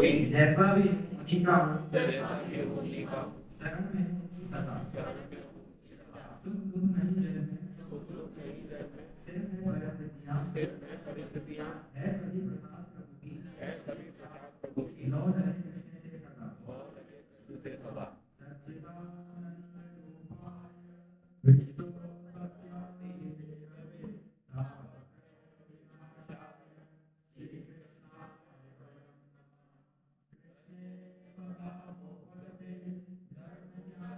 जैसा भी उन्हीं का हूँ, शरण में हूँ सदा, सुख दुख नहीं जग में, सिर्फ है परिस्थितियाँ, है सभी प्रसाद प्रभु की, लौ लगे कृष्ण से सदा, सच्चिदानंद रूपाय विष्णुपत्याय देवये, तापत्रय विनाशाय श्रीकृष्णाय वयं कृष्णे स्वधा मोहते धर्मज्ञानादिविषयः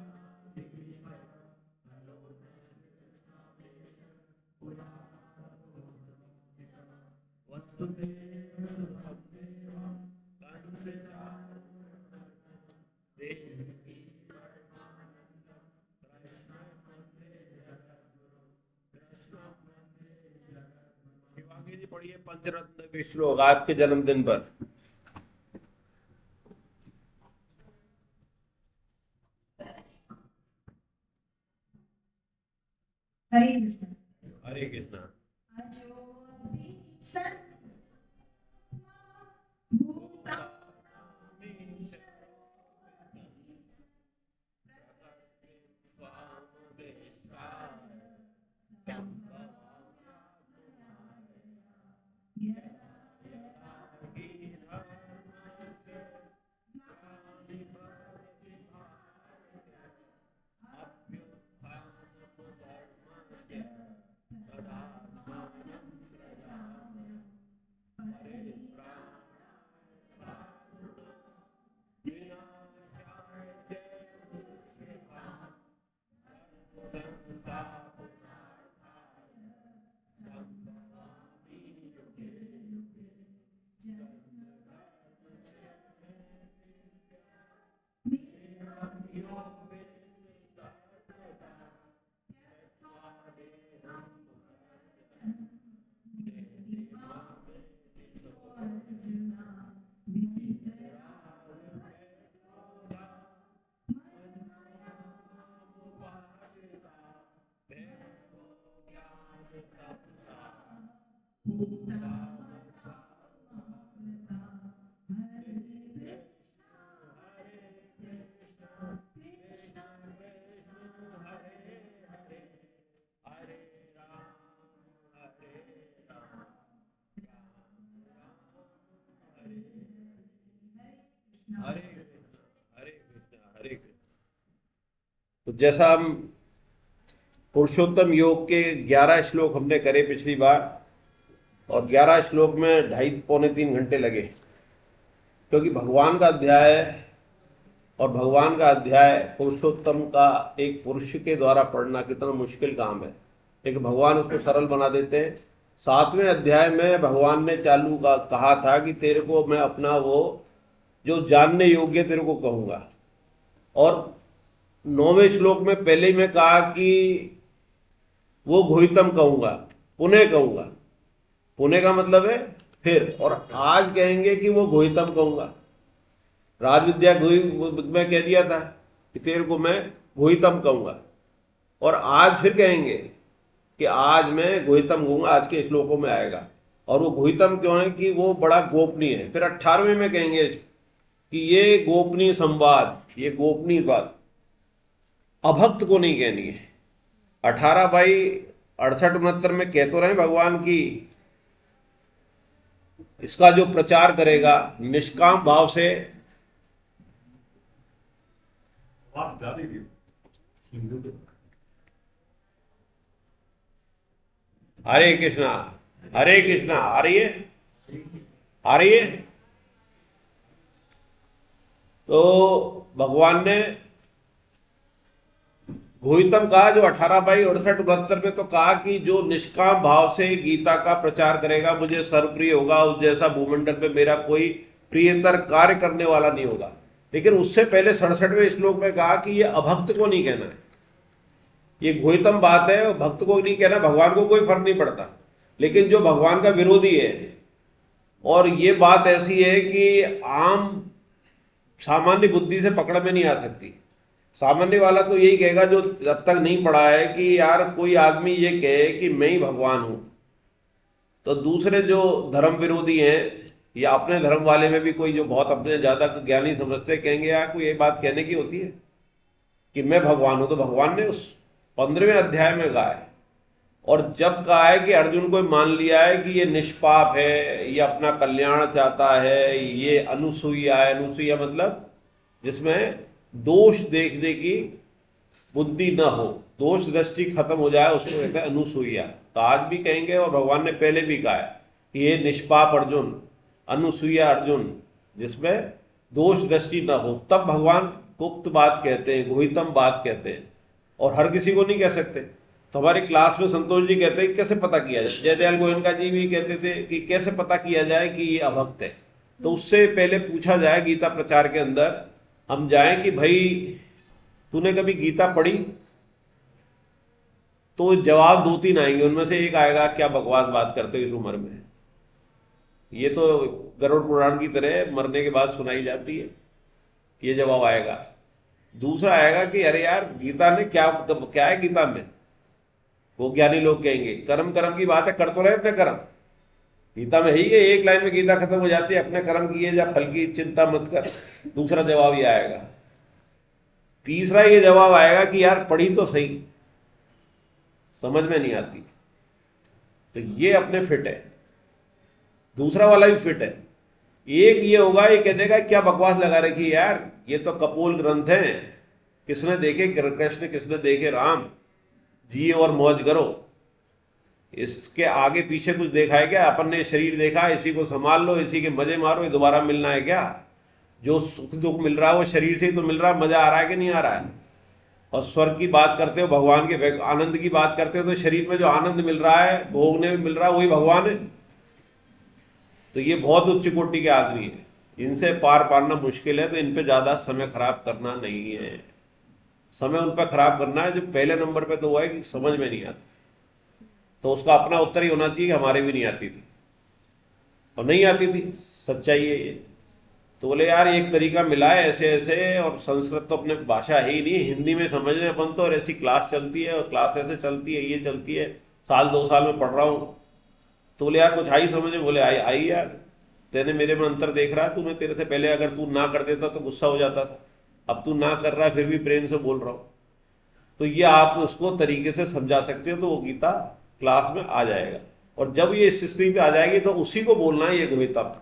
वसुदेव सुतं देवं कंसचाणूरमर्दनं देवकी परमानन्दं कृष्णं वन्दे जगद्गुरुं कृष्णं वन्दे जगद्गुरुं। शिवांगी जी पढ़िए पंचरत्न के श्लोक आपके जन्मदिन पर। हरे कृष्ण। हरे कृष्णा। अजो अभि सर्वभूता हरे कृष्णा हरे कृष्णा हरे कृष्णा। तो जैसा हम पुरुषोत्तम योग के 11 श्लोक हमने करे पिछली बार, और 11 श्लोक में 2.5 पौने 3 घंटे लगे, क्योंकि भगवान का अध्याय है, और भगवान का अध्याय पुरुषोत्तम का एक पुरुष के द्वारा पढ़ना कितना मुश्किल काम है, लेकिन भगवान उसको सरल बना देते हैं। 7वें अध्याय में भगवान ने चालू का कहा था कि तेरे को मैं अपना वो जो जानने योग्य तेरे को कहूंगा, और 9वें श्लोक में पहले ही मैं कहा कि वो घोहितम कहूंगा, पुनः कहूंगा। पुणे का मतलब है फिर, और आज कहेंगे कि वो घोहितम कहूंगा। राज विद्या में कह दिया था कि तेरे को मैं घोहितम कहूंगा, और आज फिर कहेंगे कि आज मैं घोहितम कहूंगा, आज के श्लोकों में आएगा। और वो घोहितम क्यों है कि वो बड़ा गोपनीय है। फिर 18वें में कहेंगे कि ये गोपनीय संवाद, ये गोपनीय बात अभक्त को नहीं कहनी है। 18 बाई 68-69 में कह तो रहे भगवान की इसका जो प्रचार करेगा निष्काम भाव से। आप जाने दीजिए। हरे कृष्णा हरे कृष्णा। आ रही है, आ रही है। तो भगवान ने घोहितम कहा जो 18 बाई 68-69 में तो कहा कि जो निष्काम भाव से गीता का प्रचार करेगा मुझे सर्वप्रिय होगा, उस जैसा भूमंडल पे मेरा कोई प्रियतर कार्य करने वाला नहीं होगा। लेकिन उससे पहले 67वें श्लोक में कहा कि ये अभक्त को नहीं कहना है, ये घोहितम बात है, भक्त को नहीं कहना। भगवान को कोई फर्क नहीं पड़ता, लेकिन जो भगवान का विरोधी है, और ये बात ऐसी है कि आम सामान्य बुद्धि से पकड़ में नहीं आ सकती। सामान्य वाला तो यही कहेगा जो जब तक नहीं पढ़ा है कि यार कोई आदमी ये कहे कि मैं ही भगवान हूं। तो दूसरे जो धर्म विरोधी हैं या अपने धर्म वाले में भी कोई जो बहुत अपने ज्यादा ज्ञानी समझते कहेंगे यार कोई ये बात कहने की होती है कि मैं भगवान हूं। तो भगवान ने उस 15वें अध्याय में कहा है, और जब कहा है कि अर्जुन को मान लिया है कि ये निष्पाप है, ये अपना कल्याण चाहता है, ये अनुसूया है। अनुसूया मतलब जिसमें दोष देखने की बुद्धि न हो, दोष दृष्टि खत्म हो जाए, उसको कहते हैं अनुसूया। तो आज भी कहेंगे और भगवान ने पहले भी कहा है कि ये निष्पाप अर्जुन, अनुसूया अर्जुन, जिसमें दोष दृष्टि न हो, तब भगवान गुप्त बात कहते हैं, गुहितम बात कहते हैं, और हर किसी को नहीं कह सकते। तो हमारी क्लास में संतोष जी कहते हैं कैसे पता किया जाए, जयदयाल गोयनका जी भी कहते थे कि कैसे पता किया जाए कि ये अभक्त है। तो उससे पहले पूछा जाए, गीता प्रचार के अंदर हम जाएं कि भाई तूने कभी गीता पढ़ी? तो जवाब 2-3 आएंगे, उनमें से एक आएगा क्या बकवास बात करते हो इस उम्र में, ये तो गरुड़ पुराण की तरह मरने के बाद सुनाई जाती है, ये जवाब आएगा। दूसरा आएगा कि अरे यार गीता ने क्या है गीता में, वो ज्ञानी लोग कहेंगे कर्म कर्म की बात है, कर तो रहे अपने कर्म, गीता में ही है, एक लाइन में गीता खत्म हो जाती है, अपने कर्म किए जा, फल की चिंता मत कर। दूसरा जवाब ये आएगा। तीसरा ये जवाब आएगा कि यार पढ़ी तो सही, समझ में नहीं आती। तो ये अपने फिट है, दूसरा वाला भी फिट है। एक ये होगा, ये कह देगा क्या बकवास लगा रखी यार, ये तो कपोल ग्रंथ है, किसने देखे कृष्ण, किसने देखे राम, जिए और मौज करो, इसके आगे पीछे कुछ देखा है क्या? अपन ने शरीर देखा, इसी को संभाल लो, इसी के मजे मारो, ये दोबारा मिलना है क्या? जो सुख दुख मिल रहा है वो शरीर से ही तो मिल रहा है, मजा आ रहा है कि नहीं आ रहा है? और स्वर्ग की बात करते हो, भगवान के आनंद की बात करते हो, तो शरीर में जो आनंद मिल रहा है, भोगने में मिल रहा है, वही भगवान है। तो ये बहुत उच्च कोटि के आदमी है, इनसे पार पाना मुश्किल है, तो इन पे ज्यादा समय खराब करना नहीं है। समय उन पर खराब करना है जो पहले नंबर पे तो हुआ है कि समझ में नहीं आती, तो उसका अपना उत्तर ही होना चाहिए कि हमारे भी नहीं आती थी, और नहीं आती थी, सच्चाई है ये। तो बोले यार एक तरीका मिला है ऐसे ऐसे, और संस्कृत तो अपने भाषा है ही नहीं, हिंदी में समझ रहे अपन तो, और ऐसी क्लास चलती है, और क्लास ऐसे चलती है, ये चलती है, 1-2 साल में पढ़ रहा हूँ। तो बोले यार कुछ आई समझ में? बोले आई यार, तेने मेरे में अंतर देख रहा है, तूने, तेरे से पहले अगर तू ना कर देता तो गुस्सा हो जाता था, अब तू ना कर रहा है फिर भी प्रेम से बोल रहा हूँ। तो ये आप उसको तरीके से समझा सकते हो, तो वो गीता क्लास में आ जाएगा। और जब ये इस स्थिति पे आ जाएगी तो उसी को बोलना है ये गुहितम।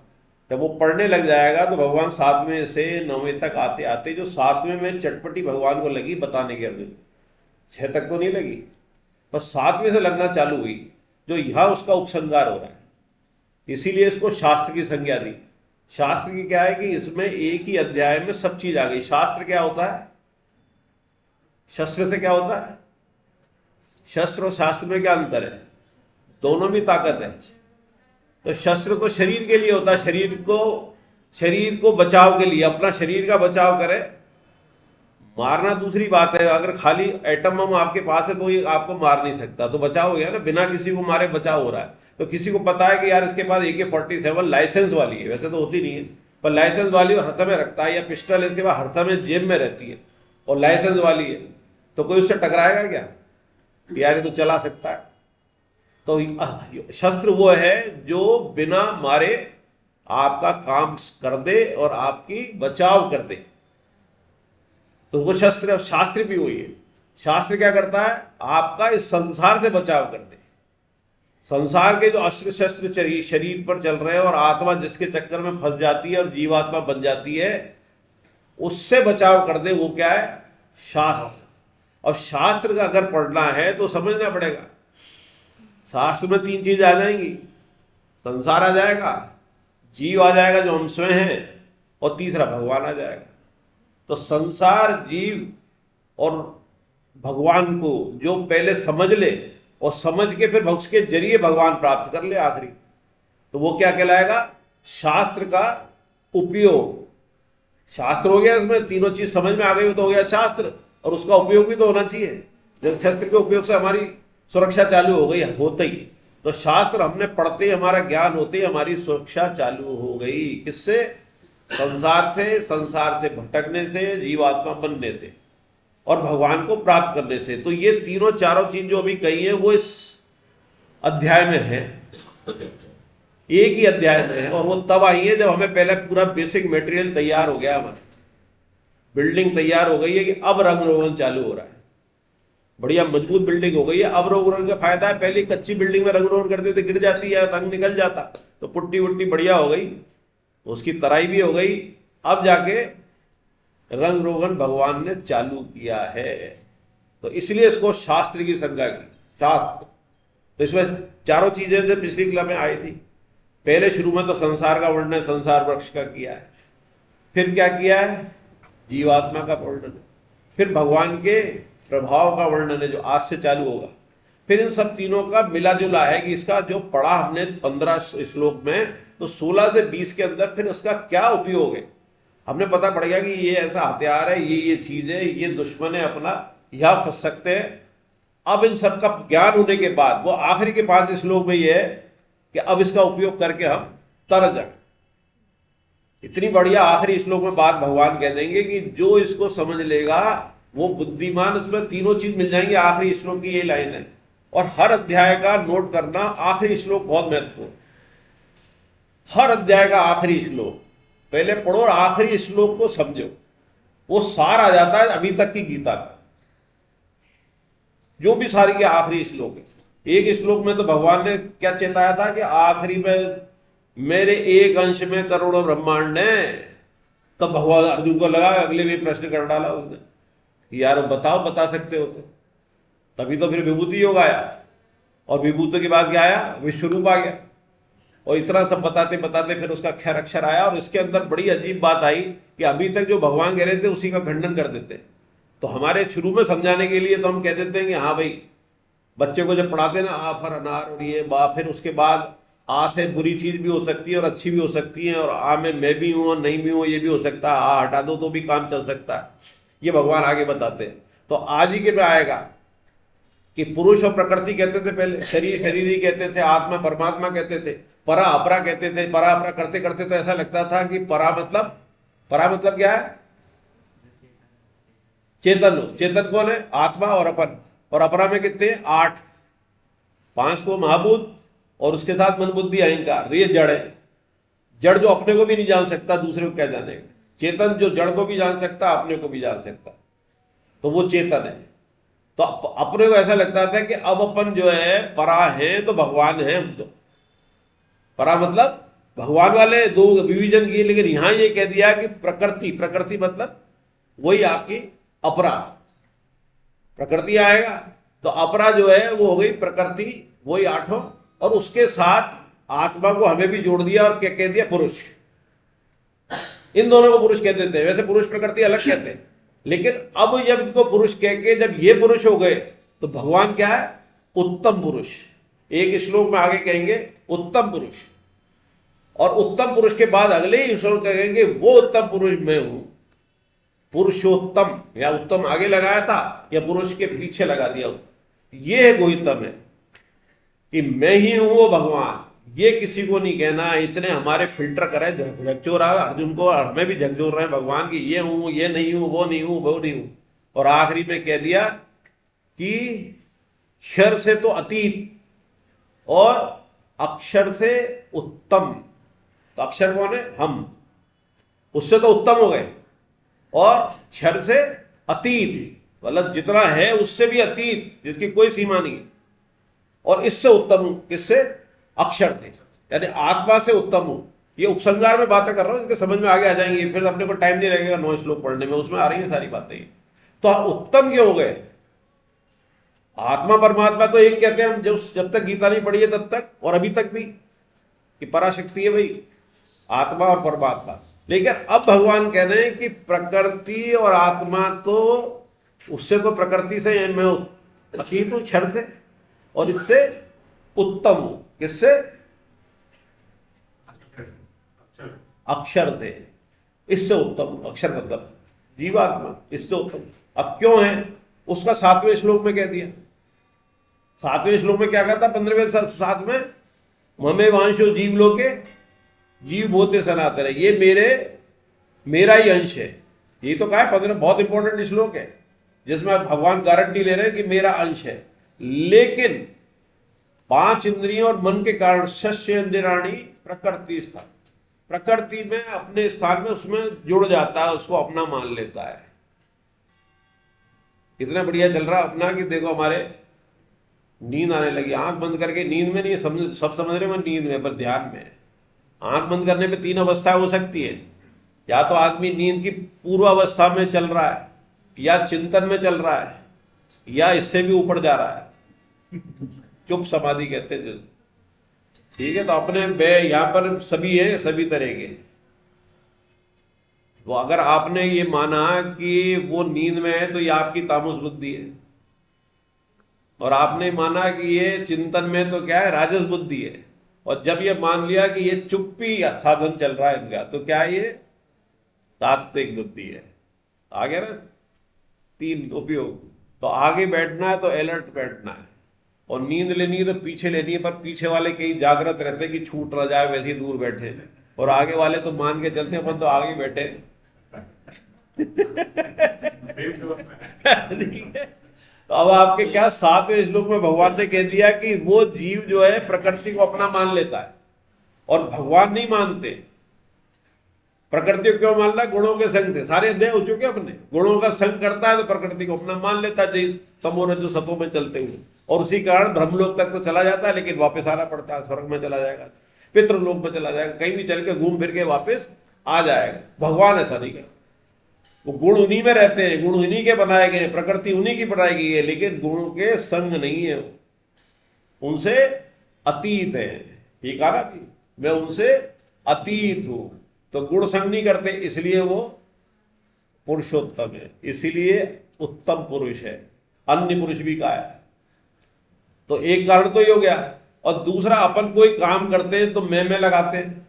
जब वो पढ़ने लग जाएगा तो भगवान 7वें से 9वें तक आते आते, जो 7वें में चटपटी भगवान को लगी बताने की, अर्जुन 6 तक तो नहीं लगी, बस 7वें से लगना चालू हुई, जो यहां उसका उपसंहार हो रहा है। इसीलिए इसको शास्त्र की संज्ञा दी। शास्त्र की क्या है कि इसमें एक ही अध्याय में सब चीज आ गई। शास्त्र क्या होता है? शस्त्र से क्या होता है? शस्त्र और शास्त्र में क्या अंतर है? दोनों में ताकत है। तो शस्त्र तो शरीर के लिए होता है, शरीर को बचाव के लिए, अपना शरीर का बचाव करे। मारना दूसरी बात है, अगर खाली एटम बम आपके पास है तो ये आपको मार नहीं सकता, तो बचाव हो गया ना, बिना किसी को मारे बचाव हो रहा है। तो किसी को पता है कि यार इसके पास AK-47 लाइसेंस वाली है, वैसे तो होती नहीं है, पर लाइसेंस वाली हर समय रखता है, या पिस्टल इसके पास हर समय जेब में रहती है और लाइसेंस वाली है, तो कोई उससे टकराएगा क्या? यार ये तो चला सकता है। तो शस्त्र वो है जो बिना मारे आपका काम कर दे और आपकी बचाव कर दे, तो वो शस्त्र। शास्त्र भी वही है। शास्त्र क्या करता है? आपका इस संसार से बचाव कर दे। संसार के जो अस्त्र शस्त्र शरीर पर चल रहे हैं और आत्मा जिसके चक्कर में फंस जाती है और जीवात्मा बन जाती है, उससे बचाव कर दे, वो क्या है? शास्त्र। और शास्त्र का अगर पढ़ना है तो समझना पड़ेगा। शास्त्र में 3 चीज आ जाएंगी, संसार आ जाएगा, जीव आ जाएगा जो हम स्वयं हैं, और तीसरा भगवान आ जाएगा। तो संसार, जीव और भगवान को जो पहले समझ ले, और समझ के फिर उसके जरिए भगवान प्राप्त कर ले आखिरी, तो वो क्या कहलाएगा? शास्त्र का उपयोग। शास्त्र हो गया, इसमें तीनों चीज समझ में आ गई तो हो गया शास्त्र, और उसका उपयोग भी तो होना चाहिए। जब शस्त्र के उपयोग से हमारी सुरक्षा चालू हो गई, होते ही तो शास्त्र हमने पढ़ते ही, हमारा ज्ञान होते ही हमारी सुरक्षा चालू हो गई। किससे? संसार से, संसार से भटकने से, जीवात्मा बनने से, और भगवान को प्राप्त करने से। तो ये तीनों चारों चीज जो अभी कही है वो इस अध्याय में है। एक ही अध्याय में है, और वो तब आई है जब हमें पहले पूरा बेसिक मटेरियल तैयार हो गया, हमारी बिल्डिंग तैयार हो गई है कि अब रंग रोगन चालू हो रहा है, बढ़िया मजबूत बिल्डिंग हो गई है। अब रंग रोगन का फायदा है, पहले कच्ची बिल्डिंग में रंग रोगन करते थे, गिर जाती है, रंग निकल जाता, तो पुट्टी वुट्टी बढ़िया हो गई, उसकी तराई भी हो गई। अब जाके रंग रोगन भगवान ने चालू किया है, तो इसलिए इसको शास्त्र की संज्ञा की, शास्त्र। तो इसमें चारों चीजें जो पिछली कला में आई थी, पहले शुरू में तो संसार का वर्णन संसार वृक्ष का किया है, फिर क्या किया है, जीवात्मा का वर्णन है, फिर भगवान के प्रभाव का वर्णन है जो आज से चालू होगा, फिर इन सब तीनों का मिला जुला है कि इसका जो पढ़ा हमने 15 श्लोक में, तो 16 से 20 के अंदर फिर उसका क्या उपयोग है, हमने पता पड़ गया कि ये ऐसा हथियार है, ये चीज है, ये दुश्मन है अपना, यह फंस सकते हैं। अब इन सब का ज्ञान होने के बाद वो आखिरी के 5 श्लोक में ये है कि अब इसका उपयोग करके हम तर जाए। इतनी बढ़िया आखिरी श्लोक में बात भगवान कह देंगे कि जो इसको समझ लेगा वो बुद्धिमान, उसमें तीनों चीज मिल जाएंगे। आखिरी श्लोक की ये लाइन है, और हर अध्याय का नोट करना, आखिरी श्लोक बहुत महत्वपूर्ण, हर अध्याय का आखिरी श्लोक पहले पढ़ो और आखिरी श्लोक को समझो, वो सार आ जाता है अभी तक की गीता का, जो भी सारी के आखिरी श्लोक है। एक श्लोक में तो भगवान ने क्या चेताया था कि आखिरी में मेरे एक अंश में करोड़ों ब्रह्मांड है, तब भगवान अर्जुन को लगा, अगले भी प्रश्न कर डाला उसने कि यार बताओ, बता सकते हो तो, तभी तो फिर विभूति योग आया, और विभूति के बाद क्या आया, विश्वरूप आ गया, और इतना सब बताते बताते फिर उसका खैर अक्षर आया। और इसके अंदर बड़ी अजीब बात आई कि अभी तक जो भगवान कह रहे थे उसी का खंडन कर देते, तो हमारे शुरू में समझाने के लिए तो हम कह देते हैं कि हाँ भाई, बच्चे को जब पढ़ाते ना आ फर अनार और ये बा, फिर उसके बाद आ से बुरी चीज भी हो सकती है और अच्छी भी हो सकती है, और आ में मैं भी हूं और नहीं भी हूं ये भी हो सकता है, आ हटा दो तो भी काम चल सकता है, ये भगवान आगे बताते हैं। तो आज ही के में आएगा कि पुरुष और प्रकृति कहते थे पहले, शरीर शरीर ही कहते थे, आत्मा परमात्मा कहते थे, परा अपरा कहते थे। परा अपरा करते करते तो ऐसा लगता था कि परा मतलब क्या है, चेतन। चेतन कौन है, आत्मा और अपन, और अपरा में कितने, 8, 5 को महाभूत और उसके साथ मन बुद्धि अहंकार, ये जड़ है। जड़ जो अपने को भी नहीं जान सकता, दूसरे को क्या जानेगा। चेतन जो जड़ को भी जान सकता, अपने को भी जान सकता, तो वो चेतन है। तो अपने को ऐसा लगता था कि अब अपन जो है परा है तो भगवान है हम, तो परा मतलब भगवान वाले दो विभाजन किए, लेकिन यहां ये कह दिया कि प्रकृति, प्रकृति मतलब वही आपकी अपरा, प्रकृति आएगा तो अपरा जो है वो हो गई प्रकृति, वही 8, और उसके साथ आत्मा को हमें भी जोड़ दिया और क्या कह दिया, पुरुष। इन दोनों को पुरुष कहते थे, वैसे पुरुष प्रकृति अलग कहते हैं, लेकिन अब जब इनको पुरुष कह के जब ये पुरुष हो गए तो भगवान क्या है, उत्तम पुरुष। एक श्लोक में आगे कहेंगे उत्तम पुरुष, और उत्तम पुरुष के बाद अगले ही श्लोक कहेंगे वो उत्तम पुरुष मैं हूं, पुरुषोत्तम। या उत्तम आगे लगाया था या पुरुष के पीछे लगा दिया, ये है गोहितम है कि मैं ही हूं वो भगवान, ये किसी को नहीं कहना। इतने हमारे फिल्टर करे, झकझोर रहा है अर्जुन को, और हमें भी झकझोर रहे हैं भगवान की, ये हूं, ये नहीं हूं, वो नहीं हूं, वो नहीं हूं। और आखिरी में कह दिया कि क्षर से तो अतीत और अक्षर से उत्तम। तो अक्षर कौन है, हम, उससे तो उत्तम हो गए, और क्षर से अतीत मतलब जितना है उससे भी अतीत, जिसकी कोई सीमा नहीं, और इससे उत्तम हूं, किससे, अक्षर थे, यानी आत्मा से उत्तम हूं। ये उपसंहार में बातें कर रहा हूं, इसके समझ में आगे आ जाएंगे, फिर अपने को टाइम नहीं लगेगा 9 श्लोक पढ़ने में, उसमें आ रही है सारी बातें। तो उत्तम क्यों हो गए, आत्मा परमात्मा तो एक कहते हैं हम, जब तक गीता नहीं पढ़ी है तब तक, और अभी तक भी, कि पराशक्ति है भाई आत्मा और परमात्मा। लेकिन अब भगवान कह रहे हैं कि प्रकृति और आत्मा तो, उससे तो प्रकृति से मैं अतीत हूं, क्षर से, और इससे उत्तम हूं, किससे, अक्षर थे, इससे उत्तम, अक्षर मतलब जीवात्मा, इससे उत्तम। अब क्यों है, उसका 7वें श्लोक में कह दिया। 7वें श्लोक में क्या कहता, 15वें 7 में, ममे वांशो जीव लोके जीव बोते सनातन है, ये मेरा ही अंश है। ये तो कहा है 15, बहुत इंपॉर्टेंट श्लोक है जिसमें भगवान गारंटी ले रहे हैं कि मेरा अंश है। लेकिन 5 इंद्रियों और मन के कारण शस्य इंद्रियाणी प्रकृति स्थान, प्रकृति में अपने स्थान में उसमें जुड़ जाता है, उसको अपना मान लेता है। कितना बढ़िया चल रहा अपना कि देखो हमारे नींद आने लगी, आंख बंद करके, नींद में नहीं, समझ सब समझ रहे हैं नींद में, पर ध्यान में। आंख बंद करने पे 3 अवस्था हो सकती है, या तो आदमी नींद की पूर्व अवस्था में चल रहा है, या चिंतन में चल रहा है, या इससे भी ऊपर जा रहा है, चुप समाधि कहते हैं जिसको। ठीक है, तो अपने यहां पर सभी है, सभी तरह के। तो अगर आपने ये माना कि वो नींद में है तो ये आपकी तामस बुद्धि है, और आपने माना कि ये चिंतन में तो क्या है, राजस बुद्धि है, और जब ये मान लिया कि ये चुप्पी साधन चल रहा है इनका, तो क्या ये सात्विक बुद्धि है। आ गया ना 3 उपयोग। तो आगे बैठना है तो अलर्ट बैठना है, और नींद लेनी है तो पीछे लेनी है, पर पीछे वाले कहीं जागृत रहते हैं कि छूट ना जाए, वैसे ही दूर बैठे, और आगे वाले तो मान के चलते हैं अपन तो आगे बैठे। ठीक है, तो अब आपके क्या 7वें श्लोक में भगवान ने कह दिया कि वो जीव जो है प्रकृति को अपना मान लेता है, और भगवान नहीं मानते। प्रकृति को क्यों मान रहा है? गुणों के संग से। सारे अध्याय हो चुके अपने, गुणों का संग करता है तो प्रकृति को अपना मान लेता है, तमो रज्जु सतों में चलते हुए, और उसी कारण ब्रह्मलोक तक तो चला जाता है, लेकिन वापस आना पड़ता है, स्वर्ग में चला जाएगा, पितृलोक में चला जाएगा, कहीं भी चल के घूम फिर के वापस आ जाएगा। भगवान ऐसा नहीं करता, वो गुण उन्हीं में रहते हैं, गुण उन्हीं के बनाए गए, प्रकृति उन्हीं की बनाई गई है, लेकिन गुणों के संग नहीं है, उनसे अतीत है। ठीक है ना भी, मैं उनसे अतीत हूं, तो गुण संग नहीं करते, इसलिए वो पुरुषोत्तम है, इसीलिए उत्तम पुरुष है। अन्य पुरुष भी कहा है, तो एक कारण तो ये हो गया। और दूसरा, अपन कोई काम करते हैं तो मैं लगाते हैं,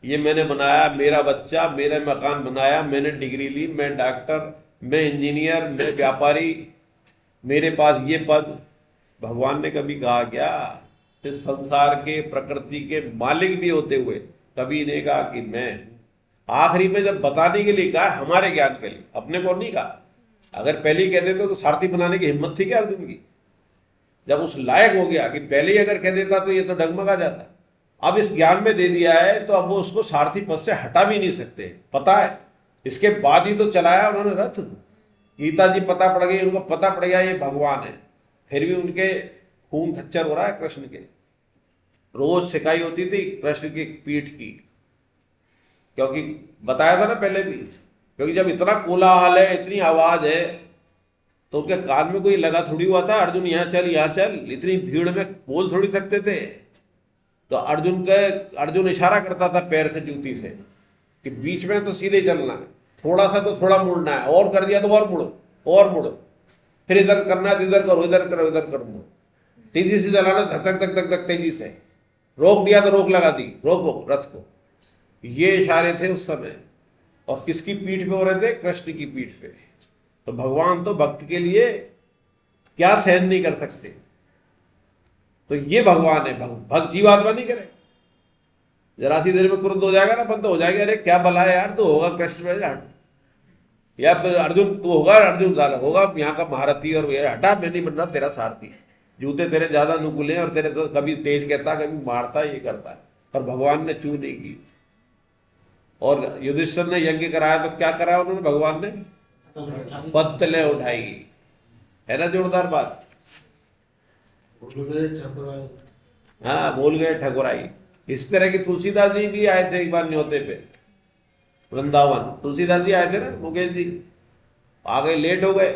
ये मैंने बनाया, मेरा बच्चा, मेरा मकान बनाया, मैंने डिग्री ली, मैं डॉक्टर, मैं इंजीनियर, मैं व्यापारी, मेरे पास ये पद। भगवान ने कभी कहा क्या? इस संसार के प्रकृति के मालिक भी होते हुए कभी नहीं कहा कि मैं। आखिरी में जब बताने के लिए कहा, हमारे ज्ञान के लिए, अपने को नहीं कहा। अगर पहले ही कह देते तो सारथी बनाने की हिम्मत थी क्या अर्जुन की? जब उस लायक हो गया कि पहले ही अगर कह देता तो ये तो डगमगा जाता। अब इस ज्ञान में दे दिया है तो अब वो उसको सारथी पद से हटा भी नहीं सकते, पता है। इसके बाद ही तो चलाया उन्होंने रथ। गीता जी पता पड़ गई, उनको पता पड़ गया ये भगवान है, फिर भी उनके खून खच्चर हो रहा है कृष्ण के। रोज सिकाई होती थी कृष्ण की पीठ की, क्योंकि बताया था ना पहले भी, क्योंकि जब इतना कोलाहल है, इतनी आवाज है, तो उनके कान में कोई लगा थोड़ी हुआ था अर्जुन यहाँ चल यहाँ चल, इतनी भीड़ में बोल थोड़ी सकते थे। तो अर्जुन इशारा करता था पैर से, जूती से, कि बीच में तो सीधे चलना है, थोड़ा सा तो थोड़ा मुड़ना है, और कर दिया तो और मुड़ो, और मुड़ो, फिर इधर करना है तो इधर करो, इधर करो, इधर करो, मुड़ो, तेजी से चलाना, धक धक धक धक धक तेजी से, रोक दिया तो रोक लगा दी, रोको रथ को। ये इशारे थे उस समय, और किसकी पीठ पे हो रहे थे? कृष्ण की पीठ पे। तो भगवान तो भक्त के लिए क्या सहन नहीं कर सकते, तो ये भगवान है। भक्त जीवात्मा नहीं करे, जरा सी देर में क्रुद्ध हो जाएगा ना, बंद हो जाएगा, अरे क्या भला है यार, तो होगा कृष्ण में हट, या अर्जुन तो होगा, अर्जुन साला होगा यहाँ का महारथी, और हटा, मैं नहीं बनना तेरा सारथी, जूते तेरे ज्यादा नुकुले हैं, और तेरे तो कभी तेज कहता, कभी मारता, ये करता है। पर भगवान ने चू नहीं की। और युधिष्ठिर ने यज्ञ कराया तो क्या कराया उन्होंने? भगवान ने पत्तलें उठाई, है ना जोरदार बात। हाँ, भूल गए ठकुराई। इस तरह की तुलसीदास जी भी आए थे एक बार न्योते पे वृंदावन, तुलसीदास जी आए थे ना, मुकेश जी आ गए, लेट हो गए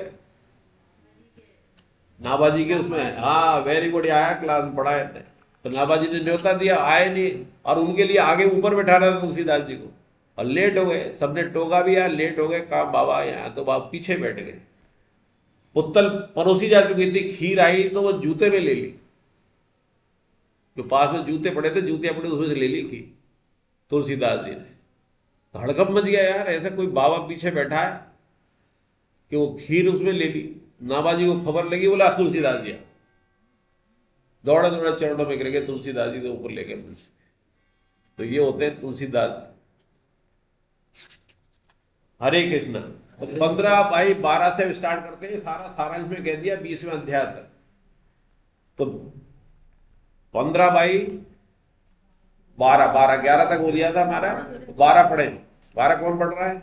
नाबाजी के उसमें। हाँ वेरी गुड, आया क्लास में पढ़ाए थे, तो नाबाजी ने न्योता दिया, आए नहीं, और उनके लिए आगे ऊपर बैठाना था तुलसीदास जी को, और लेट हो गए, सबने टोका भी यार लेट हो गए, काम बाबा यहाँ, तो बाबा पीछे बैठ गए। पुत्तल परोसी जा चुकी थी, खीर आई तो वो जूते में ले ली, जो पास में जूते पड़े थे, जूते अपने उसमें से ले ली खीर तुलसीदास जी ने। तो हड़कंप मच गया यार, ऐसा कोई बाबा पीछे बैठा है कि वो खीर उसमें ले ली। नाबाजी को खबर लगी, बोला तुलसीदास जी, दौड़ा दौड़ा चरणों में गिर गए, तुलसीदास जी के ऊपर लेके। तो ये होते हैं तुलसीदास। हरे कृष्ण। 15/12 से स्टार्ट करते हैं, सारा सारांश में कह दिया 20वें अध्याय तक। तो 15/12 12 12 11 तक हो लिया था हमारा, 12 पढ़े। 12 कौन पढ़ रहा है?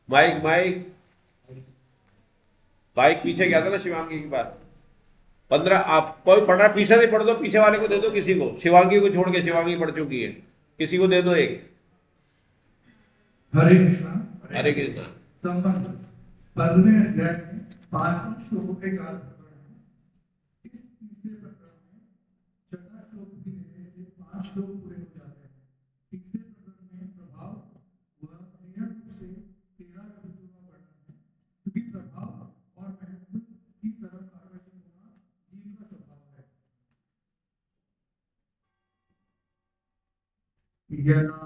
माइक माइक माइक पीछे गया था ना शिवांगी के पास। 15 आप कोई पढ़ रहा है पीछे से पढ़ दो, पीछे वाले को दे दो किसी को, शिवांगी को छोड़ के, शिवांगी पढ़ चुकी है, किसी को दे दो एक। हरे कृष्णा। हरे कृष्णा। संबंध 15वें अध्याय में 5वें श्लोक के 4 प्रकरण हैं। इस तीसरे प्रकरण में छठा श्लोक भी लेने से 5 श्लोक पूरे हो जाते हैं। तीसरे प्रकरण में प्रभाव व नियम से 13 विभूतियों का वर्णन है, क्योंकि प्रभाव और महत्व की तरफ आकर्षित होना जीव का स्वभाव है। यदा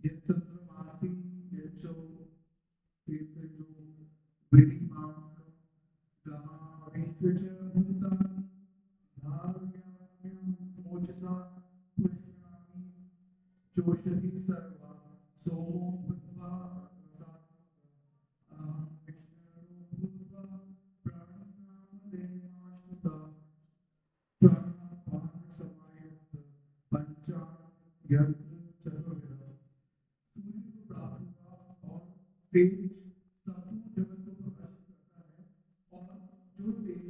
यच्चंद्रमासि यच्चो तेजो वृद्धिमान गमाविश्वच भूतानि धारयाम्यहं मोचसा पुष्णामि चोषधि सर्वा सोमो भूत्वा रसात्मकः अहं विष्णुरो भूत्वा प्राणिनामदेवाश्रिता प्राणापान समायुक्त पंचांग यंत्र चतुर्विध सूर्य को प्राप्त हुआ और तेज संपूर्ण जगत को प्रकाशित करता है, और जो तेज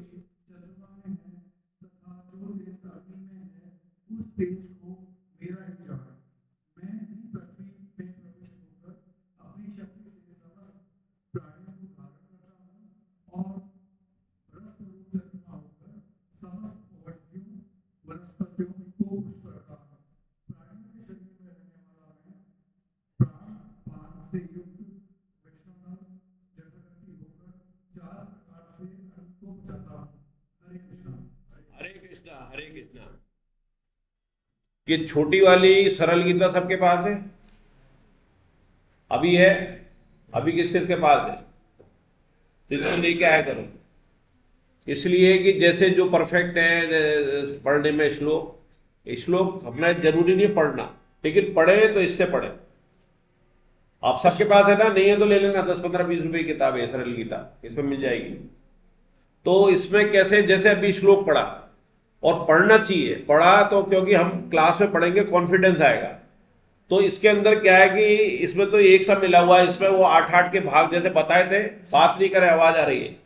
चंद्रमा में है तथा जो तेज अग्नि में है उस तेज को मेरा ही जान। मैं ही पृथ्वी में प्रविष्ट होकर अपनी शक्ति से समस्त प्राणियों को धारण करता हूँ और रसस्वरूप चंद्रमा होकर समस्त वनस्पतियों को पुष्ट करता हूँ। प्राणियों के शरीर में रहने वाला मैं प्राण पान से युक्त वैष्णव जगन्नाथी होकर 4 प्रकार से अन्न को पचाता हूँ। हरे कृष्णा। हरे कृष्णा। हरे कृष्णा। ये छोटी वाली सरल गीता सबके पास है? अभी है? अभी किस किस के पास है? तो इसको लेके आया करो, इसलिए कि जैसे जो परफेक्ट है पढ़ने में श्लोक, श्लोक अपना जरूरी नहीं पढ़ना, लेकिन पढ़े तो इससे पढ़े। आप सबके पास है ना? नहीं है तो ले लेना, 10 15 20 रुपए की किताब है सरल गीता, इसमें मिल जाएगी। तो इसमें कैसे, जैसे अभी श्लोक पढ़ा और पढ़ना चाहिए, पढ़ा तो क्योंकि हम क्लास में पढ़ेंगे कॉन्फिडेंस आएगा। तो इसके अंदर क्या है कि इसमें तो एक सा मिला हुआ है, इसमें वो 8 के भाग जैसे बताए थे, बात नहीं करे आवाज आ रही है।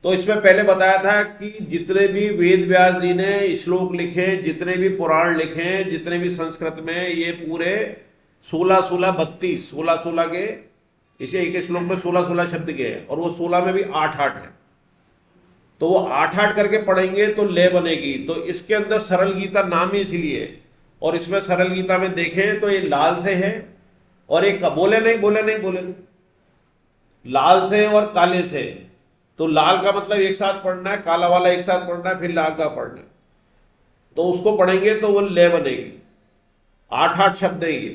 तो इसमें पहले बताया था कि जितने भी वेद व्यास जी ने श्लोक लिखे, जितने भी पुराण लिखे, जितने भी संस्कृत में, ये पूरे 16 16 32 16 16 के, इसे एक श्लोक में 16 16 शब्द के हैं, और वो 16 में भी 8 8 है। तो वो 8 8 करके पढ़ेंगे तो लय बनेगी। तो इसके अंदर सरल गीता नाम ही इसलिए, और इसमें सरल गीता में देखें तो ये लाल से है, और एक बोले नहीं बोले नहीं बोले नहीं, लाल से और काले से। तो लाल का मतलब एक साथ पढ़ना है, काला वाला एक साथ पढ़ना है, फिर लाल का पढ़ना है। तो उसको पढ़ेंगे तो वो लय बनेगी। 8 8 शब्द है ये।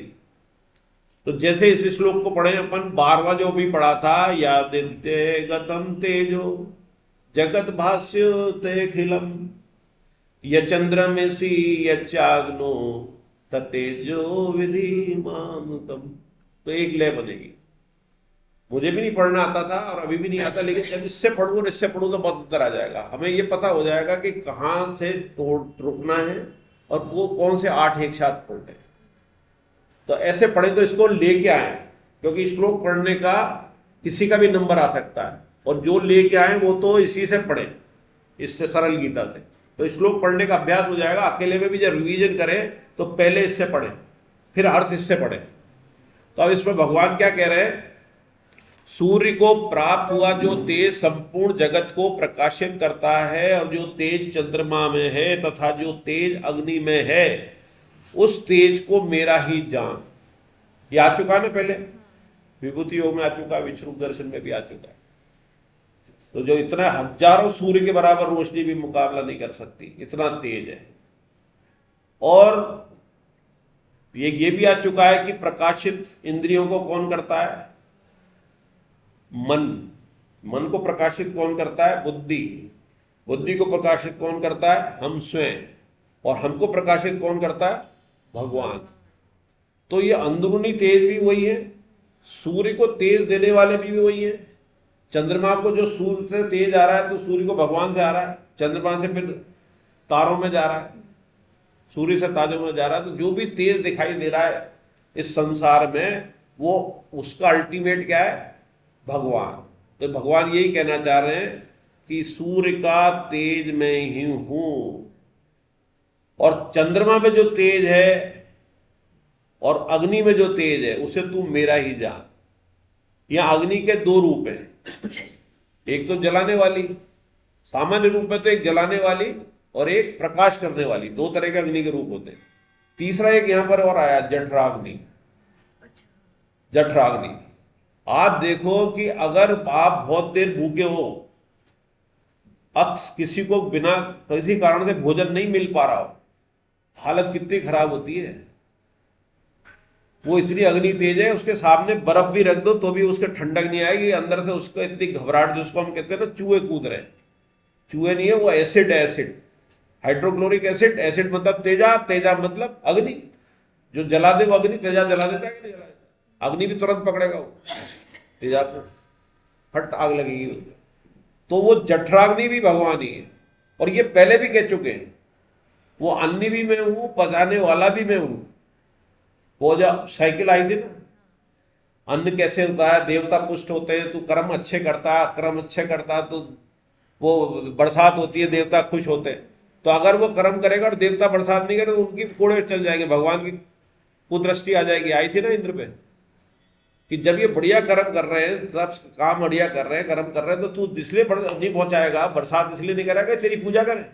तो जैसे इस श्लोक को पढ़े अपन, 12वां जो भी पढ़ा था, यादित्य गतम तेजो जगत भाष्य तेखिलम यचंद्रमसि यच्चाग्नो ततेजो विधि मामकम। तो एक लय बनेगी। मुझे भी नहीं पढ़ना आता था और अभी भी नहीं आता, लेकिन जब इससे पढ़ूं और इससे पढ़ूं तो बहुत अंतर आ जाएगा। हमें ये पता हो जाएगा कि कहाँ से रुकना है और वो कौन से 8 एक साथ पढ़ने हैं। तो ऐसे पढ़े तो इसको लेके आए, क्योंकि श्लोक पढ़ने का किसी का भी नंबर आ सकता है, और जो लेके आए वो तो इसी से पढ़े, इससे सरल गीता से। तो श्लोक पढ़ने का अभ्यास हो जाएगा। अकेले में भी जब रिवीजन करें तो पहले इससे पढ़े, फिर अर्थ इससे पढ़े। तो अब इसमें भगवान क्या कह रहे हैं? सूर्य को प्राप्त हुआ जो तेज संपूर्ण जगत को प्रकाशित करता है, और जो तेज चंद्रमा में है तथा जो तेज अग्नि में है, उस तेज को मेरा ही जान। ये आ चुका ना, पहले विभूति योग में आ चुका, विश्वरूप दर्शन में भी आ चुका है। तो जो इतना हजारों सूर्य के बराबर रोशनी भी मुकाबला नहीं कर सकती, इतना तेज है। और ये भी आ चुका है कि प्रकाशित इंद्रियों को कौन करता है? मन। मन को प्रकाशित कौन करता है? बुद्धि। बुद्धि को प्रकाशित कौन करता है? हम स्वयं। और हमको प्रकाशित कौन करता है? भगवान। तो ये अंदरूनी तेज भी वही है, सूर्य को तेज देने वाले भी वही है, चंद्रमा को जो सूर्य से तेज आ रहा है तो सूर्य को भगवान से आ रहा है, चंद्रमा से फिर तारों में जा रहा है, सूर्य से तारों में जा रहा है। तो जो भी तेज दिखाई दे रहा है इस संसार में वो उसका अल्टीमेट क्या है? भगवान। तो भगवान यही कहना चाह रहे हैं कि सूर्य का तेज मैं ही हूं, और चंद्रमा में जो तेज है और अग्नि में जो तेज है उसे तू मेरा ही जान। यहां अग्नि के दो रूप हैं, एक तो जलाने वाली, सामान्य रूप में तो एक जलाने वाली और एक प्रकाश करने वाली, दो तरह के अग्नि के रूप होते हैं। तीसरा एक यहां पर और आया, जठराग्नि। जठराग्नि, आप देखो कि अगर आप बहुत देर भूखे हो, अब किसी को बिना किसी कारण से भोजन नहीं मिल पा रहा हो, हालत कितनी खराब होती है। वो इतनी अग्नि तेज है, उसके सामने बर्फ भी रख दो तो भी उसके ठंडक नहीं आएगी, अंदर से उसको इतनी घबराहट, जिसको हम कहते हैं ना चूहे कूद रहे। चूहे नहीं है, वो एसिड है, एसिड, हाइड्रोक्लोरिक एसिड। एसिड मतलब तेजाब, तेजाब मतलब अग्नि। जो जला दे वो अग्नि, तेजाब जला देता है कि नहीं जला देता? अग्नि भी तुरंत पकड़ेगा वो तेजाब को, फट आग लगेगी उसको। तो वो जठराग्नि भी भगवान ही है, और ये पहले भी कह चुके हैं, वो अन्य भी मैं हूं, पचाने वाला भी मैं हूं। वो जब साइकिल आई थी ना, अन्न कैसे होता है, देवता पुष्ट होते हैं, तू कर्म अच्छे करता, कर्म अच्छे करता तो वो बरसात होती है, देवता खुश होते हैं। तो अगर वो कर्म करेगा और देवता बरसात नहीं करे तो उनकी कोड़े चल जाएंगे, भगवान की कुदृष्टि आ जाएगी। आई थी ना इंद्र पे कि जब ये बढ़िया कर्म कर रहे हैं, सब काम बढ़िया कर रहे हैं, कर्म कर रहे हैं, तो तू इसलिए नहीं पहुंचाएगा, बरसात इसलिए नहीं करेगा तेरी पूजा करे।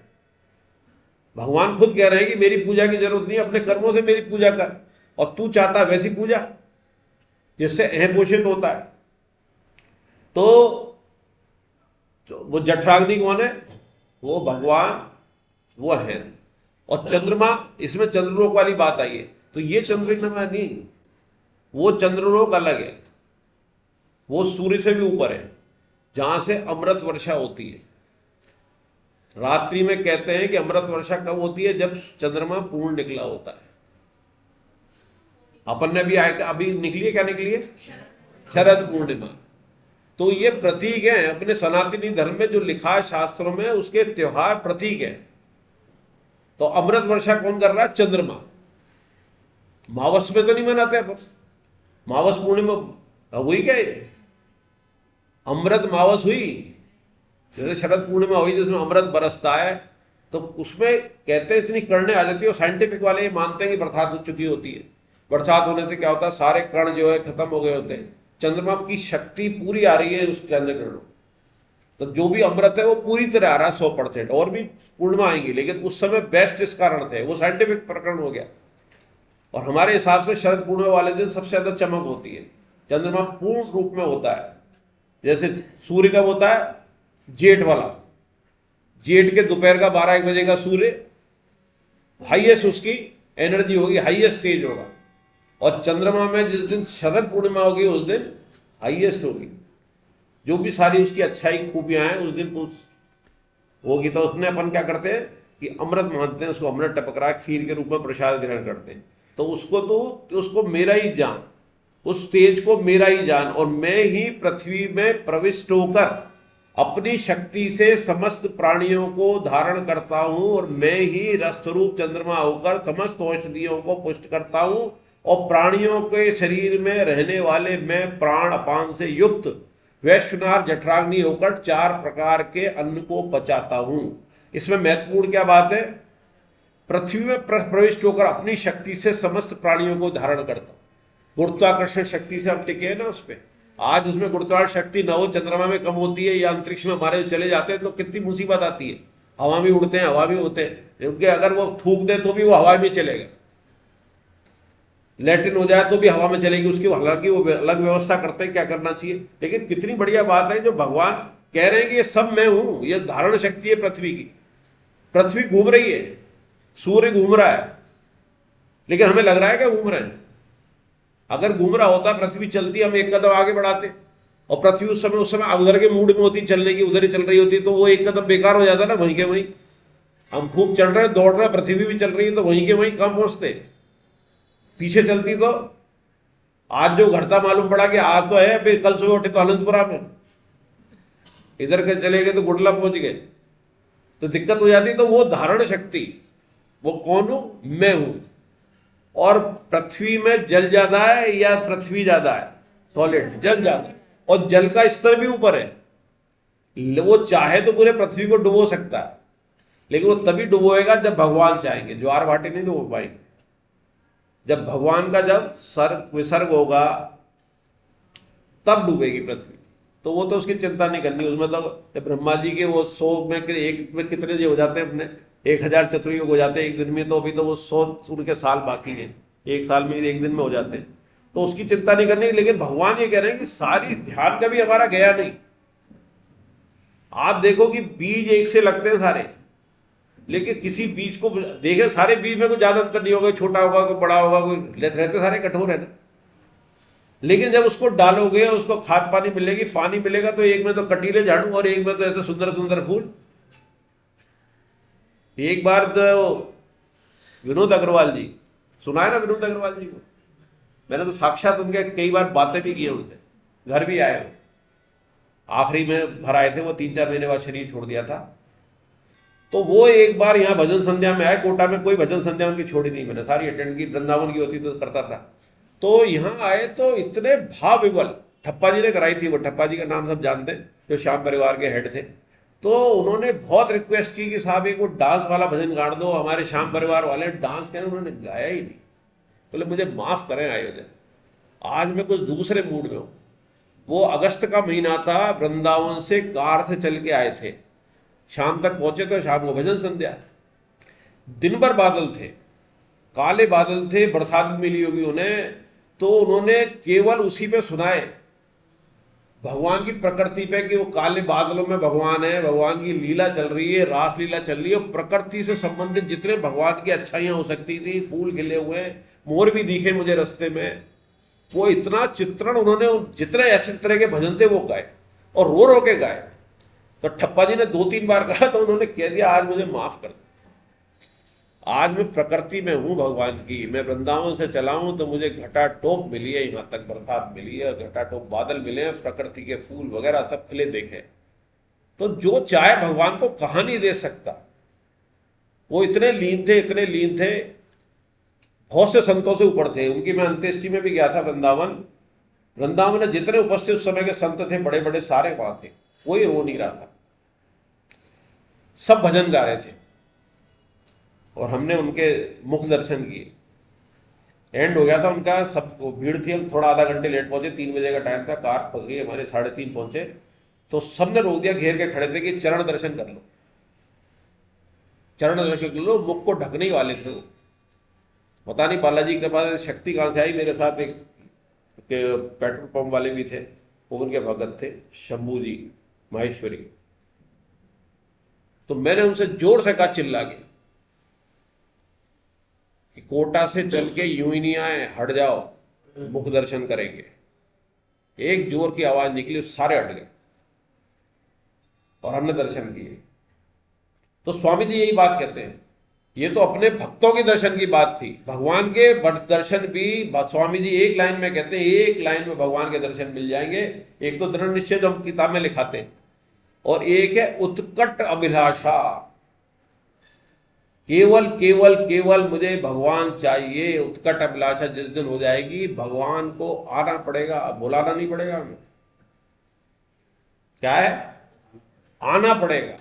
भगवान खुद कह रहे हैं कि मेरी पूजा की जरूरत नहीं, अपने कर्मों से मेरी पूजा कर, और तू चाहता है वैसी पूजा जिससे अहम पोषित होता है। तो वो जठराग्नि कौन है? वो भगवान, वो है। और चंद्रमा, इसमें चंद्रलोक वाली बात आई है, तो ये चंद्रमा नहीं, वो चंद्रलोक अलग है, वो सूर्य से भी ऊपर है, जहां से अमृत वर्षा होती है। रात्रि में कहते हैं कि अमृत वर्षा कब होती है? जब चंद्रमा पूर्ण निकला होता है। अपन ने भी अभी निकली है, क्या निकली है? शरद पूर्णिमा। तो ये प्रतीक है अपने सनातनी धर्म में, जो लिखा है शास्त्रों में, उसके त्योहार प्रतीक है। तो अमृत वर्षा कौन कर रहा है? चंद्रमा। मावस में तो नहीं मनाते अपन, मावस पूर्णिमा हुई क्या ये? अमृत मावस हुई, जैसे शरद पूर्णिमा हुई जिसमें अमृत बरसता है, तो उसमें कहते हैं इतनी कर्णें आ जाती है। और साइंटिफिक वाले ये मानते हैं कि बरसात हो चुकी होती है। बरसात होने से क्या होता है? सारे कण जो है खत्म हो गए होते हैं, चंद्रमा की शक्ति पूरी आ रही है उस चंद्रग्रहण। तो जो भी अमृत है वो पूरी तरह आ रहा है 100%। और भी पूर्णिमा आएंगी, लेकिन उस समय बेस्ट इस कारण से, वो साइंटिफिक प्रकरण हो गया। और हमारे हिसाब से शरद पूर्णिमा वाले दिन सबसे ज्यादा चमक होती है, चंद्रमा पूर्ण रूप में होता है। जैसे सूर्य कब होता है? जेठ वाला, जेठ के दोपहर का 12-1 बजे का सूर्य हाईएस्ट उसकी एनर्जी होगी, हाईएस्ट तेज होगा। और चंद्रमा में जिस दिन शरद पूर्णिमा होगी उस दिन हाईएस्ट होगी, जो भी सारी उसकी अच्छाई खूबियां हैं उस दिन होगी। तो उसमें अपन क्या करते हैं कि अमृत मानते हैं, उसको अमृत टपक रहा है, खीर के रूप में प्रसाद ग्रहण करते हैं। तो उसको मेरा ही जान, उस तेज को मेरा ही जान, और मैं ही पृथ्वी में प्रविष्ट होकर अपनी शक्ति से समस्त प्राणियों को धारण करता हूं, और मैं ही रसस्वरूप चंद्रमा होकर समस्त औषधियों को पुष्ट करता हूं। और प्राणियों के शरीर में रहने वाले मैं प्राण अपान से युक्त वैश्वनाथ जठराग्नि होकर 4 प्रकार के अन्न को पचाता हूं। इसमें महत्वपूर्ण क्या बात है? पृथ्वी में प्रविष्ट होकर अपनी शक्ति से समस्त प्राणियों को धारण करता हूं। गुरुत्वाकर्षण शक्ति से हम टिके हैं ना उस पर। आज उसमें गुरुत्वाकर्षण शक्ति न हो, चंद्रमा में कम होती है, या अंतरिक्ष में हमारे चले जाते हैं तो कितनी मुसीबत आती है। हवा में उड़ते हैं, हवा भी होते हैं, क्योंकि अगर वो थूक दे तो भी वो हवा में चलेगा, लैट्रिन हो जाए तो भी हवा में चलेगी उसकी। हालांकि वो अलग व्यवस्था करते हैं क्या करना चाहिए। लेकिन कितनी बढ़िया बात है जो भगवान कह रहे हैं कि ये सब मैं हूं, ये धारण शक्ति है पृथ्वी की। पृथ्वी घूम रही है, सूर्य घूम रहा है, लेकिन हमें लग रहा है क्या घूम रहे हैं? अगर घूम रहा होता, पृथ्वी चलती, हम एक कदम आगे बढ़ाते, और पृथ्वी उस समय उधर के मूड में होती, चलने की, उधर ही चल रही होती, तो वो एक कदम बेकार हो जाता ना। वहीं के वहीं हम खूब चल रहे हैं, दौड़ रहे हैं, पृथ्वी भी चल रही है, तो वहीं के वहीं कम पहुंचते। पीछे चलती तो आज जो घटता मालूम पड़ा कि आज तो है, फिर कल सुबह उठे तो अनंतपुरा में, इधर के चले गए तो गुडला पहुंच गए, तो दिक्कत हो जाती। तो वो धारण शक्ति, वो कौन हूं? मैं हूं। और पृथ्वी में जल ज्यादा है या पृथ्वी ज्यादा है? सॉलिड, जल ज्यादा है, और जल का स्तर भी ऊपर है। वो चाहे तो पूरे पृथ्वी को डुबो सकता है, लेकिन वो तभी डुबोएगा जब भगवान चाहेंगे। ज्वार भाटी नहीं डुबो पाएंगे। जब भगवान का जब सर्ग विसर्ग होगा तब डूबेगी पृथ्वी। तो वो तो उसकी चिंता नहीं करनी उसमें। तो जब ब्रह्मा जी के वो 100 में एक में कितने जो हो जाते हैं, अपने 1000 चतुर्युग हो जाते हैं एक दिन में, तो अभी तो वो 100 उनके साल बाकी हैं, एक साल में एक दिन में हो जाते हैं, तो उसकी चिंता नहीं करनी। लेकिन भगवान ये कह रहे हैं कि सारी ध्यान कभी हमारा गया नहीं। आप देखो कि बीज एक से लगते हैं सारे, लेकिन किसी बीज को देखें, सारे बीज में कोई ज्यादा अंतर नहीं होगा, छोटा होगा कोई बड़ा होगा, कोई रहते सारे कठोर है ना। लेकिन जब उसको डालोगे, उसको खाद पानी मिलेगी, पानी मिलेगा, तो एक में तो कटीले झाड़ू और एक में तो ऐसे सुंदर सुंदर फूल। एक बार तो विनोद अग्रवाल जी, सुना है ना विनोद अग्रवाल जी को? मैंने तो साक्षात उनके कई बार बातें भी की हैं, उनसे घर भी आए हो। आखिरी में घर आए थे वो, 3-4 महीने बाद शरीर छोड़ दिया था। तो वो एक बार यहाँ भजन संध्या में आए। कोटा में कोई भजन संध्या उनकी छोड़ी नहीं, मैंने सारी अटेंड की, वृंदावन की होती तो करता था। तो यहाँ आए तो इतने भाव विवल, ठप्पा जी ने कराई थी वो, ठप्पा जी का नाम सब जानते हैं, जो श्याम परिवार के हेड थे। तो उन्होंने बहुत रिक्वेस्ट की कि साहब एक वो डांस वाला भजन गाड़ दो। हमारे श्याम परिवार वाले डांस करें, उन्होंने गाया ही नहीं। बोले मुझे माफ करें आयोजन, आज मैं कुछ दूसरे मूड में हूं। वो अगस्त का महीना था, वृंदावन से कार से चल के आए थे, शाम तक पहुंचे तो शाम को भजन संध्या। दिन भर बादल थे, काले बादल थे, बरसात भी मिली होगी उन्हें। तो उन्होंने केवल उसी पे सुनाए, भगवान की प्रकृति पे, कि वो काले बादलों में भगवान है, भगवान की लीला चल रही है, रास लीला चल रही है। प्रकृति से संबंधित जितने भगवान की अच्छाइयां हो सकती थी, फूल खिले हुए, मोर भी दिखे मुझे रास्ते में, वो इतना चित्रण उन्होंने, जितने ऐसे तरह के भजन थे वो गाए, और रो रो के गाए। तो ठप्पा जी ने 2-3 बार कहा, तो उन्होंने कह दिया आज मुझे माफ कर दो, आज मैं प्रकृति में हूं भगवान की। मैं वृंदावन से चला हूं तो मुझे घटाटोप मिली है, यहां तक बरसात मिली है, घटाटोप बादल मिले हैं, प्रकृति के फूल वगैरह सब खिले देखे। तो जो चाहे भगवान को कहां नहीं दे सकता। वो इतने लीन थे, इतने लीन थे, बहुत से संतों से ऊपर थे। उनकी मैं अंत्येष्टि में भी गया था वृंदावन। वृंदावन में जितने उपस्थित उस समय के संत थे, बड़े बड़े, सारे वहां थे, कोई रो नहीं रहा था, सब भजन गा रहे थे। और हमने उनके मुख दर्शन किए। एंड हो गया था उनका, सब भीड़ थी, हम थोड़ा आधा घंटे लेट पहुंचे, 3 बजे का टाइम था, कार फंस गई हमारे, 3:30 पहुंचे। तो सबने रोक दिया, घेर के खड़े थे कि चरण दर्शन कर लो, चरण दर्शन कर लो। मुख को ढकने वाले थे वो। पता नहीं बालाजी के पास शक्ति कहां से आई। मेरे साथ एक पेट्रोल पंप वाले भी थे, वो उनके भगत थे, शंभू जी माहेश्वरी। तो मैंने उनसे जोर से कहा, चिल्ला के, कि कोटा से चल के यूं ही नहीं आए, हट जाओ, मुख दर्शन करेंगे। एक जोर की आवाज निकली, सारे हट गए और हमने दर्शन किए। तो स्वामी जी यही बात कहते हैं, ये तो अपने भक्तों के दर्शन की बात थी, भगवान के दर्शन भी स्वामी जी एक लाइन में कहते हैं, एक लाइन में भगवान के दर्शन मिल जाएंगे। एक तो दृढ़ निश्चय जो हम किताब में लिखाते हैं, और एक है उत्कट अभिलाषा, केवल केवल केवल मुझे भगवान चाहिए। उत्कट अभिलाषा जिस दिन हो जाएगी, भगवान को आना पड़ेगा, बुलाना नहीं पड़ेगा हमें। क्या है? आना पड़ेगा।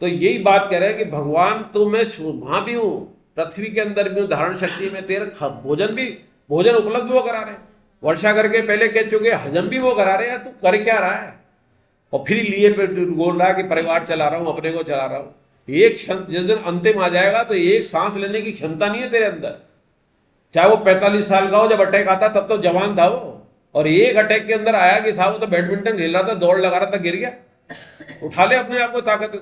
तो यही बात कह रहे हैं कि भगवान तो मैं वहां भी हूं, पृथ्वी के अंदर भी हूं, धारण शक्ति में तेरे भोजन उपलब्ध वो करा रहे हैं। वर्षा करके पहले कह चुके, हजम भी वो करा रहे हैं। तू कर क्या रहा है? और फिर लिए पे बोल रहा है कि परिवार चला रहा हूं, अपने को चला रहा हूं। एक क्षण जिस दिन अंतिम आ जाएगा, तो एक सांस लेने की क्षमता नहीं है तेरे अंदर। चाहे वो 45 साल का हो, जब अटैक आता तब तो जवान था वो, और एक अटैक के अंदर आया कि साहब वो तो बैडमिंटन खेल रहा था, दौड़ लगा रहा था, गिर गया। उठा ले अपने आप को, ताकत है।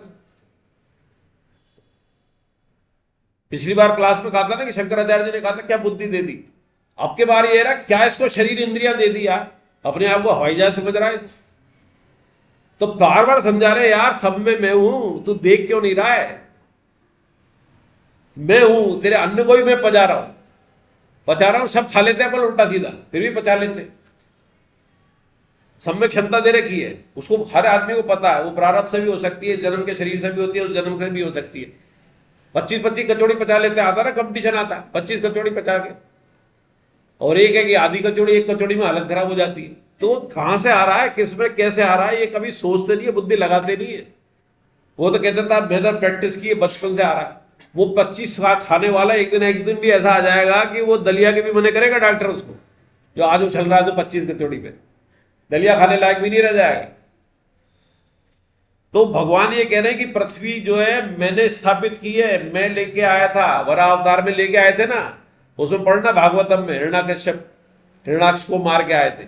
पिछली बार क्लास में कहा था ना कि शंकराचार्य जी ने कहा था क्या बुद्धि दे दी। अब के बार ये रहा, क्या इसको शरीर इंद्रियां दे दी यार, अपने आप को हवाई जहाज समझ रहा है। तो बार बार समझा रहे यार, सब में मैं हूं, तू देख क्यों नहीं रहा है? मैं हूं, तेरे अन्न को भी मैं पचा रहा हूं, सब खा लेते हैं अपन उल्टा सीधा, फिर भी पचा लेते। सम्यक क्षमता दे रखी है उसको, हर आदमी को पता है वो प्रारब्ध से भी हो सकती है, जन्म के शरीर से भी होती है, उस जन्म से भी हो सकती है। 25-25 कचौड़ी पचा लेते, आता ना कंपटीशन आता, 25 कचौड़ी पचा के, और एक है कि आधी कचौड़ी, एक कचौड़ी में हालत खराब हो जाती है। तो कहां से आ रहा है, किस में कैसे आ रहा है, ये कभी सोचते नहीं है, बुद्धि लगाते नहीं है। वो तो कहते था बेहतर प्रैक्टिस की, बचपन से आ रहा है। वो 25 खाने वाला एक दिन भी ऐसा आ जाएगा कि वो दलिया के भी मने करेगा डॉक्टर उसको, जो आज उछल रहा है तो 25 कचौड़ी पे, दलिया खाने लायक भी नहीं रह जाएगा। तो भगवान ये कह रहे हैं कि पृथ्वी जो है मैंने स्थापित की है, मैं लेके आया था, वराह अवतार में लेके आए थे ना, उसमें पढ़ना भागवतम में, हिरण्याक्ष को मार के आए थे,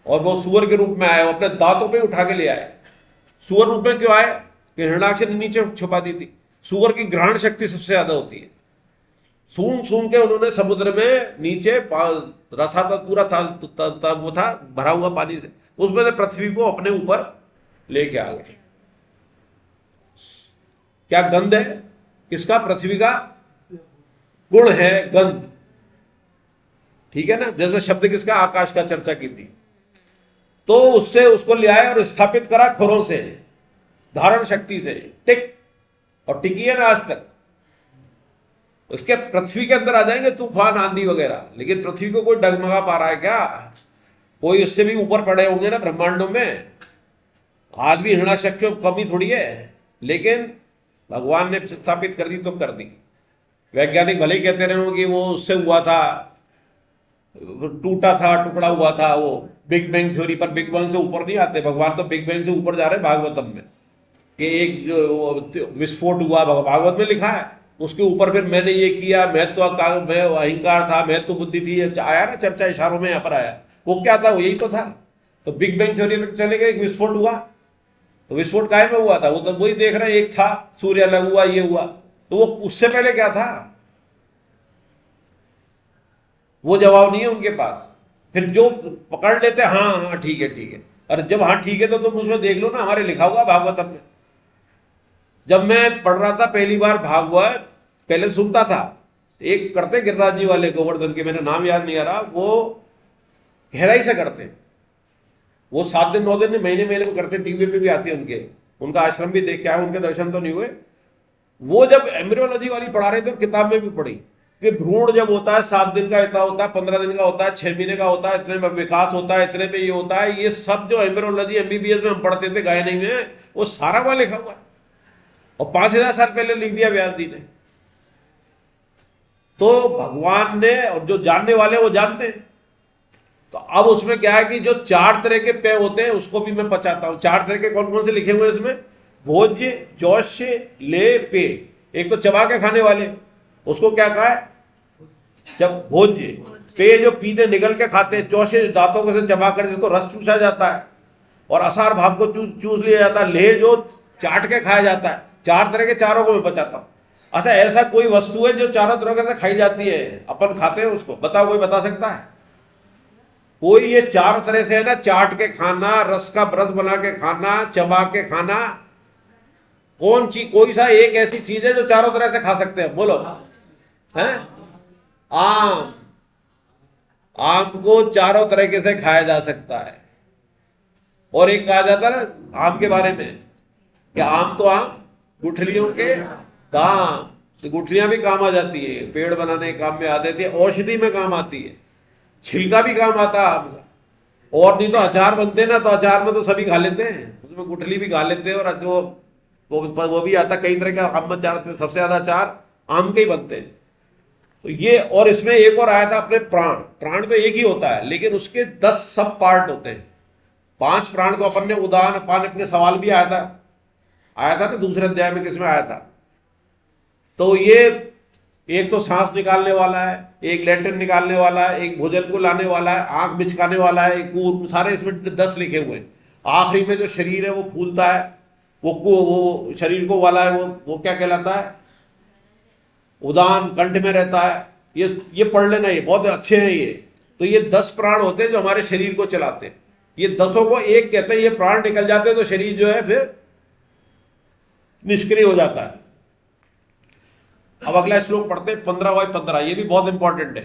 और वो सूअर के रूप में आए, वो अपने दांतों पे उठा के ले आए। सूअर रूप में क्यों आए कि हिरण्याक्ष ने नीचे छुपा दी थी। सूअर की ग्रहण शक्ति सबसे ज्यादा होती है। सूंघ सूंघ के उन्होंने समुद्र में नीचे रसा था, पूरा था वो था भरा हुआ पानी से, उसमें से पृथ्वी को अपने ऊपर लेके आ गए। क्या गंध है किसका, पृथ्वी का गुण है गंध, ठीक है ना। जैसे शब्द किसका, आकाश का चर्चा की थी। तो उससे उसको ले आए और स्थापित करा खुरों से, धारण शक्ति से, टिक, और टिकी है ना आज तक। उसके पृथ्वी के अंदर आ जाएंगे तूफान आंधी वगैरह, लेकिन पृथ्वी को कोई डगमगा पा रहा है क्या? कोई उससे भी ऊपर पड़े होंगे ना ब्रह्मांडों में। आज भी हिरण्याक्ष कमी थोड़ी है, लेकिन भगवान ने स्थापित कर दी तो कर दी। वैज्ञानिक भले ही कहते रहे कि वो उससे हुआ था, टूटा था, टुकड़ा हुआ था, वो बिग बैंग थ्योरी, पर बिग बैंग से ऊपर नहीं आते। भगवान तो बिग बैंग से ऊपर जा रहे हैं भागवतम में, कि एक विस्फोट हुआ, भागवत में लिखा है। उसके ऊपर फिर मैंने ये किया, मैं अहंकार था, मैं तो बुद्धि थी, आया ना चर्चा इशारों में, यहाँ पर आया। वो क्या था, वो यही तो था। तो बिग बैंग थ्योरी तक चले गए, एक विस्फोट हुआ, तो विस्फोट काहे में हुआ था, वो तो वही देख रहे हैं, एक था सूर्य अलग हुआ, ये हुआ, तो वो उससे पहले क्या था, वो जवाब नहीं है उनके पास। फिर जो पकड़ लेते, हाँ हाँ ठीक है ठीक है, अरे जब हाँ ठीक है तो तुम उसमें देख लो ना, हमारे लिखा हुआ भागवत में। जब मैं पढ़ रहा था पहली बार भागवत, पहले सुनता था, एक करते गिरिराज जी वाले गोवर्धन के, मेरा नाम याद नहीं आ रहा, वो गहराई से करते, वो 7 दिन 9 दिन महीने महीने को करते, टीवी पे भी आती है उनके, उनका आश्रम भी देख के आए, उनके दर्शन तो नहीं हुए। वो जब एम्ब्रियोलॉजी वाली पढ़ा रहे थे, किताब में भी पढ़ी कि भ्रूण जब होता है 7 दिन का इतना होता है, 15 दिन का होता है, 6 महीने का होता है, इतने में विकास होता है, इतने में ये होता है। ये सब जो एम्ब्रियोलॉजी एमबीबीएस में हम पढ़ते थे गायनिंग में, वो सारा वहां लिखा हुआ है, और 5000 साल पहले लिख दिया व्यास जी ने। तो भगवान ने, और जो जानने वाले वो जानते हैं। तो अब उसमें क्या है कि जो 4 तरह के पेय होते हैं उसको भी मैं पचाता हूं। 4 तरह के कौन कौन से लिखे हुए हैं इसमें, भोज्य, चौष्य, ले, पेय। एक तो चबा के खाने वाले, उसको क्या कहा है, जब भोज्य। पेय जो पीते निगल के खाते हैं, चौष्य दांतों से चबा कर जिसको रस चूसा जाता है और असार भाग को चूस लिया जाता है। ले जो चाट के खाया जाता है। 4 तरह के चारों को मैं बचाता हूं। अच्छा, ऐसा कोई वस्तु है जो चारों तरह से खाई जाती है, अपन खाते हैं उसको, बताओ कोई बता सकता है कोई? ये 4 तरह से है ना, चाट के खाना, रस का ब्रश बना के खाना, चबा के खाना, कौन चीज, कोई सा एक ऐसी चीज है जो चारों तरह से खा सकते हैं, बोलो? हैं? आम। आम को चारों तरीके से खाया जा सकता है। और एक कहा जाता है ना आम के बारे में कि आम तो आम, गुठलियों के दाम। तो गुठलियां भी काम आ जाती है, पेड़ बनाने के काम में आ जाती है, औषधि में काम आती है, छिलका भी काम आता है आम का। और नहीं तो अचार बनते हैं ना, तो अचार में तो सभी खा लेते हैं, उसमें गुठली भी खा लेते हैं, और वो भी आता, कई तरह का आम अचार, सबसे ज्यादा अचार आम के ही बनते हैं। तो ये, और इसमें एक और आया था अपने प्राण। प्राण तो एक ही होता है, लेकिन उसके 10 सब पार्ट होते हैं। 5 प्राण को अपन ने उदाहरण, अपन अपने सवाल भी आया था ना दूसरे अध्याय में, किसमें आया था? तो ये एक तो सांस निकालने वाला है, एक लैट्रिन निकालने वाला है, एक भोजन को लाने वाला है, आंख बिचकाने वाला है, एक सारे इसमें 10 लिखे हुए हैं। आखिरी में जो शरीर है वो फूलता है, वो शरीर को वाला है, वो क्या कहलाता है? उदान। कंठ में रहता है। ये पढ़ लेना, ये बहुत अच्छे हैं ये। तो ये 10 प्राण होते हैं जो हमारे शरीर को चलाते हैं। ये 10 को एक कहते हैं। ये प्राण निकल जाते हैं तो शरीर जो है फिर निष्क्रिय हो जाता है। अब अगला श्लोक पढ़ते हैं 15/15, ये भी बहुत इंपॉर्टेंट है।